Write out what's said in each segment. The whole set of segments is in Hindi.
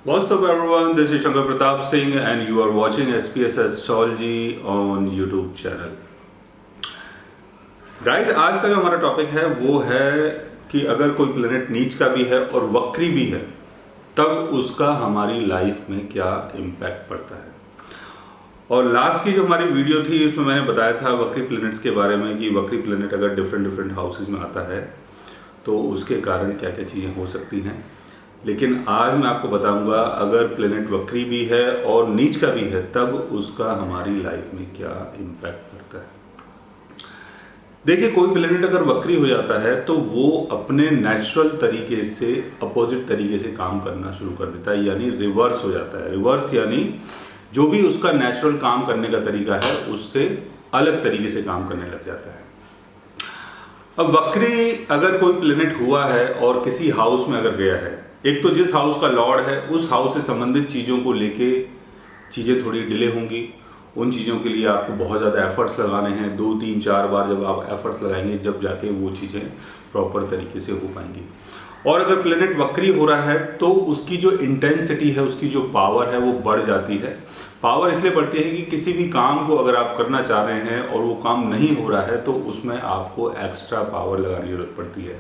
What's up everyone, this is Shankar Pratap Singh and you are watching SPS Astrology on YouTube channel. Guys, आज का जो हमारा टॉपिक है वो है कि अगर कोई प्लेनेट नीच का भी है और वक्री भी है तब उसका हमारी लाइफ में क्या इम्पैक्ट पड़ता है। और लास्ट की जो हमारी वीडियो थी उसमें मैंने बताया था वक्री प्लेनेट्स के बारे में कि वक्री प्लेनेट अगर डिफरेंट हाउसेज में आता है तो उसके कारण क्या क्या चीज़ें हो सकती हैं। लेकिन आज मैं आपको बताऊंगा अगर प्लेनेट वक्री भी है और नीच का भी है तब उसका हमारी लाइफ में क्या इम्पैक्ट पड़ता है। देखिए, कोई प्लेनेट अगर वक्री हो जाता है तो वो अपने नेचुरल तरीके से अपोजिट तरीके से काम करना शुरू कर देता है, यानी रिवर्स हो जाता है। रिवर्स यानी जो भी उसका नेचुरल काम करने का तरीका है उससे अलग तरीके से काम करने लग जाता है। अब वक्री अगर कोई प्लेनेट हुआ है और किसी हाउस में अगर गया है, एक तो जिस हाउस का लॉर्ड है उस हाउस से संबंधित चीज़ों को लेके चीज़ें थोड़ी डिले होंगी। उन चीज़ों के लिए आपको बहुत ज़्यादा एफर्ट्स लगाने हैं, 2 3 4 बार जब आप एफर्ट्स लगाएंगे जब जाके वो चीज़ें प्रॉपर तरीके से हो पाएंगी। और अगर प्लेनेट वक्री हो रहा है तो उसकी जो इंटेंसिटी है, उसकी जो पावर है वो बढ़ जाती है। पावर इसलिए बढ़ती है कि किसी भी काम को अगर आप करना चाह रहे हैं और वो काम नहीं हो रहा है तो उसमें आपको एक्स्ट्रा पावर लगाने की जरूरत पड़ती है।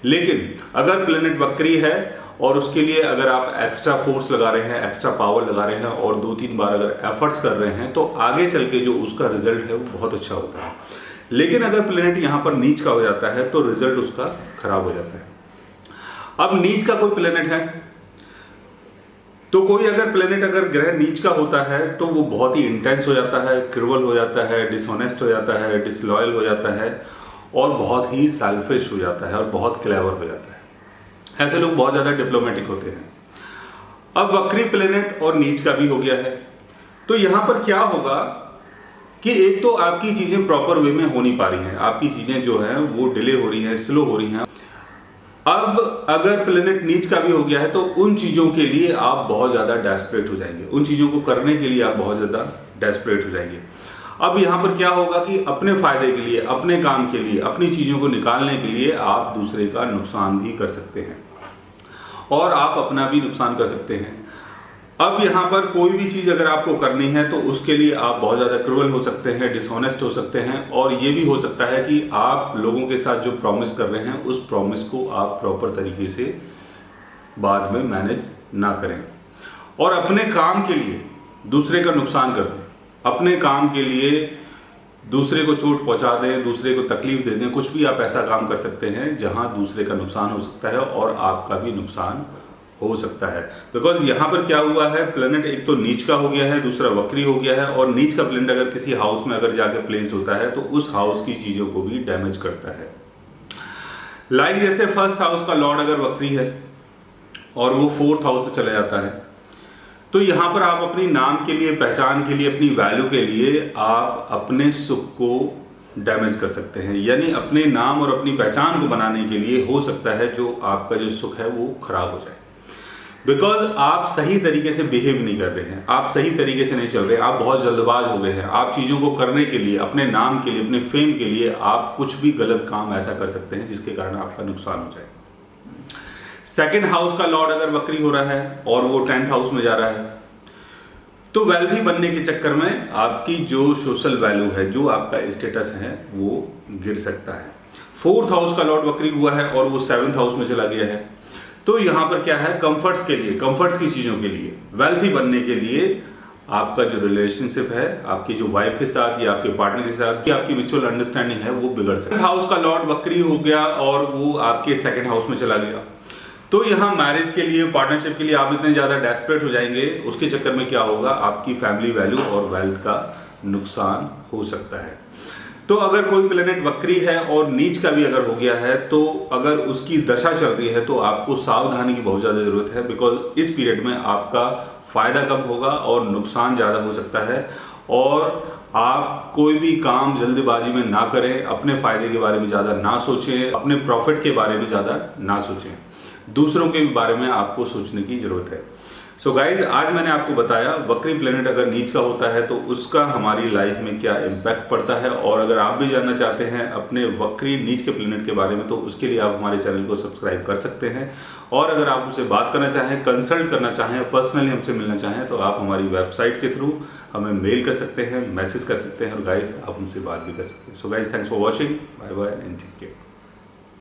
लेकिन अगर प्लेनेट वक्री है और उसके लिए अगर आप एक्स्ट्रा फोर्स लगा रहे हैं, एक्स्ट्रा पावर लगा रहे हैं और 2 3 बार अगर एफर्ट्स कर रहे हैं तो आगे चल के जो उसका रिजल्ट है वो बहुत अच्छा होता है। लेकिन अगर प्लेनेट यहाँ पर नीच का हो जाता है तो रिजल्ट उसका खराब हो जाता है। अब नीच का कोई प्लेनेट है तो कोई अगर प्लेनेट अगर ग्रह नीच का होता है तो वो बहुत ही इंटेंस हो जाता है, क्रूअल हो जाता है, डिसऑनेस्ट हो जाता है, डिसलॉयल हो जाता है और बहुत ही सेल्फिश हो जाता है और बहुत क्लेवर हो जाता है। ऐसे लोग बहुत ज़्यादा डिप्लोमेटिक होते हैं। अब वक्री प्लेनेट और नीच का भी हो गया है तो यहाँ पर क्या होगा कि एक तो आपकी चीज़ें प्रॉपर वे में हो नहीं पा रही हैं, आपकी चीज़ें जो हैं वो डिले हो रही हैं, स्लो हो रही हैं। अब अगर प्लेनेट नीच का भी हो गया है तो उन चीज़ों के लिए आप बहुत ज़्यादा डेस्परेट हो जाएंगे, उन चीज़ों को करने के लिए आप बहुत ज़्यादा डेस्परेट हो जाएंगे। अब यहाँ पर क्या होगा कि अपने फायदे के लिए, अपने काम के लिए, अपनी चीज़ों को निकालने के लिए आप दूसरे का नुकसान भी कर सकते हैं और आप अपना भी नुकसान कर सकते हैं। अब यहाँ पर कोई भी चीज़ अगर आपको करनी है तो उसके लिए आप बहुत ज़्यादा क्रूअल हो सकते हैं, डिसऑनेस्ट हो सकते हैं और ये भी हो सकता है कि आप लोगों के साथ जो प्रॉमिस कर रहे हैं उस प्रॉमिस को आप प्रॉपर तरीके से बाद में मैनेज ना करें और अपने काम के लिए दूसरे का नुकसान कर दें, अपने काम के लिए दूसरे को चोट पहुंचा दें, दूसरे को तकलीफ दे दें। कुछ भी आप ऐसा काम कर सकते हैं जहां दूसरे का नुकसान हो सकता है और आपका भी नुकसान हो सकता है। बिकॉज यहाँ पर क्या हुआ है, प्लेनेट एक तो नीच का हो गया है, दूसरा वक्री हो गया है और नीच का प्लेनेट अगर किसी हाउस में अगर जाकर प्लेस्ड होता है तो उस हाउस की चीज़ों को भी डैमेज करता है। लाइक जैसे फर्स्ट हाउस का लॉर्ड अगर वक्री है और वो 4th हाउस में चला जाता है तो यहाँ पर आप अपनी नाम के लिए, पहचान के लिए, अपनी वैल्यू के लिए आप अपने सुख को डैमेज कर सकते हैं। यानी अपने नाम और अपनी पहचान को बनाने के लिए हो सकता है जो आपका जो सुख है वो खराब हो जाए। बिकॉज आप सही तरीके से बिहेव नहीं कर रहे हैं, आप सही तरीके से नहीं चल रहे, आप बहुत जल्दबाज हो गए हैं। आप चीज़ों को करने के लिए, अपने नाम के लिए, अपने फेम के लिए आप कुछ भी गलत काम ऐसा कर सकते हैं जिसके कारण आपका नुकसान हो जाए। 2nd हाउस का लॉर्ड अगर वक्री हो रहा है और वो 10th हाउस में जा रहा है तो वेल्थी बनने के चक्कर में आपकी जो सोशल वैल्यू है, जो आपका स्टेटस है वो गिर सकता है। 4th हाउस का लॉर्ड वक्री हुआ है और वो 7th हाउस में चला गया है तो यहाँ पर क्या है, कंफर्ट्स के लिए, कंफर्ट्स की चीज़ों के लिए, वेल्थी बनने के लिए आपका जो रिलेशनशिप है आपकी जो वाइफ के साथ या आपके पार्टनर के साथ की आपकी म्यूचुअल अंडरस्टैंडिंग है वो बिगड़ सकती है। हाउस का लॉर्ड वक्री हो गया और वो आपके 2nd हाउस में चला गया तो यहाँ मैरिज के लिए, पार्टनरशिप के लिए आप इतने ज़्यादा डेस्परेट हो जाएंगे, उसके चक्कर में क्या होगा, आपकी फैमिली वैल्यू और वेल्थ का नुकसान हो सकता है। तो अगर कोई प्लेनेट वक्री है और नीच का भी अगर हो गया है तो अगर उसकी दशा चल रही है तो आपको सावधानी की बहुत ज़्यादा ज़रूरत है। बिकॉज इस पीरियड में आपका फ़ायदा कम होगा और नुकसान ज़्यादा हो सकता है और आप कोई भी काम जल्दबाजी में ना करें, अपने फ़ायदे के बारे में ज़्यादा ना सोचें, अपने प्रॉफिट के बारे में ज़्यादा ना सोचें। दूसरों के बारे में आपको सोचने की जरूरत है। सो गाइज, आज मैंने आपको बताया वक्री प्लेनेट अगर नीच का होता है तो उसका हमारी लाइफ में क्या इम्पैक्ट पड़ता है। और अगर आप भी जानना चाहते हैं अपने वक्री नीच के प्लेनेट के बारे में तो उसके लिए आप हमारे चैनल को सब्सक्राइब कर सकते हैं। और अगर आप मुझसे बात करना चाहें, कंसल्ट करना चाहें, पर्सनली हमसे मिलना चाहें तो आप हमारी वेबसाइट के थ्रू हमें मेल कर सकते हैं, मैसेज कर सकते हैं और गाइज आप हमसे बात भी कर सकते हैं। So guys, thanks for watching, bye bye and take care.